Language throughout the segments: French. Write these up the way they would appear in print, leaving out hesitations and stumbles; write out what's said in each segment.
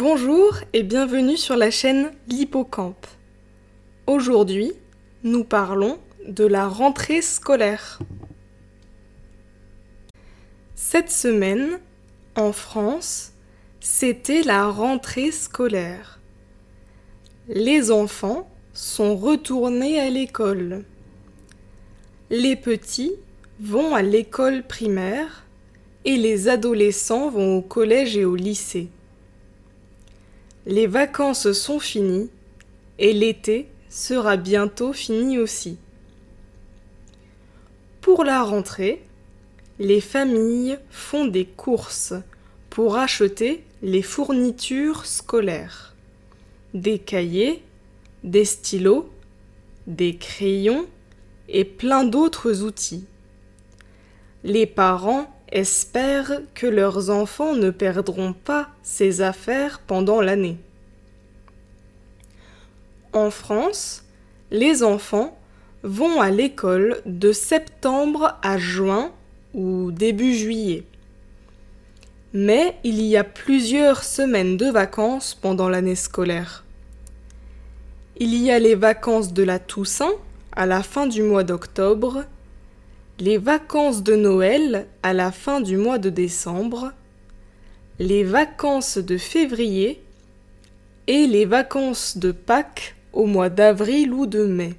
Bonjour et bienvenue sur la chaîne L'Hippocampe. Aujourd'hui, nous parlons de la rentrée scolaire. Cette semaine, en France, c'était la rentrée scolaire. Les enfants sont retournés à l'école. Les petits vont à l'école primaire et les adolescents vont au collège et au lycée. Les vacances sont finies et l'été sera bientôt fini aussi. Pour la rentrée, les familles font des courses pour acheter les fournitures scolaires, des cahiers, des stylos, des crayons et plein d'autres outils. Les parents espèrent que leurs enfants ne perdront pas ces affaires pendant l'année. En France, les enfants vont à l'école de septembre à juin ou début juillet. Mais il y a plusieurs semaines de vacances pendant l'année scolaire. Il y a les vacances de la Toussaint à la fin du mois d'octobre, les vacances de Noël à la fin du mois de décembre, les vacances de février et les vacances de Pâques au mois d'avril ou de mai.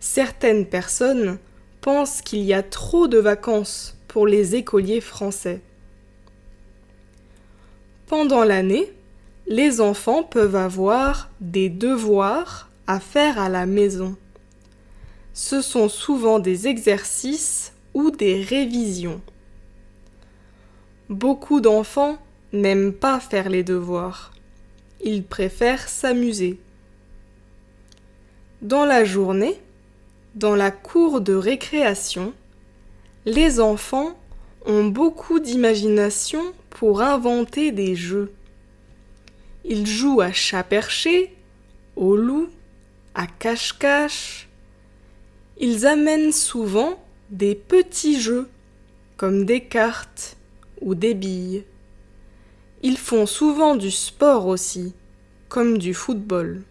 Certaines personnes pensent qu'il y a trop de vacances pour les écoliers français. Pendant l'année, les enfants peuvent avoir des devoirs à faire à la maison. Ce sont souvent des exercices ou des révisions. Beaucoup d'enfants n'aiment pas faire les devoirs. Ils préfèrent s'amuser. Dans la journée, dans la cour de récréation, les enfants ont beaucoup d'imagination pour inventer des jeux. Ils jouent à chat perché, au loup, à cache-cache. Ils amènent souvent des petits jeux, comme des cartes ou des billes. Ils font souvent du sport aussi, comme du football.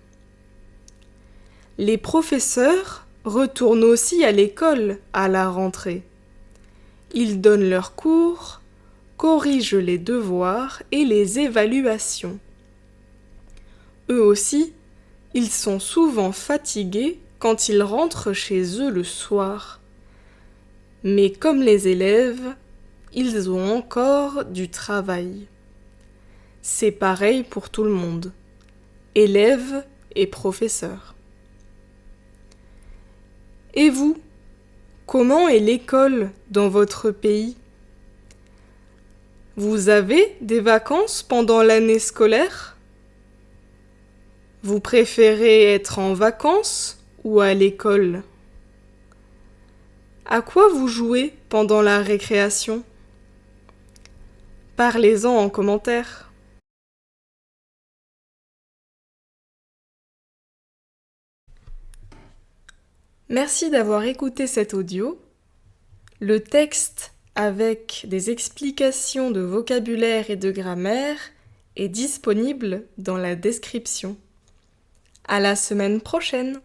Les professeurs retournent aussi à l'école à la rentrée. Ils donnent leurs cours, corrigent les devoirs et les évaluations. Eux aussi, ils sont souvent fatigués quand ils rentrent chez eux le soir. Mais comme les élèves, ils ont encore du travail. C'est pareil pour tout le monde, élèves et professeurs. Et vous, comment est l'école dans votre pays? Vous avez des vacances pendant l'année scolaire? Vous préférez être en vacances ou à l'école? À quoi vous jouez pendant la récréation? Parlez-en en commentaire. Merci d'avoir écouté cet audio. Le texte avec des explications de vocabulaire et de grammaire est disponible dans la description. À la semaine prochaine!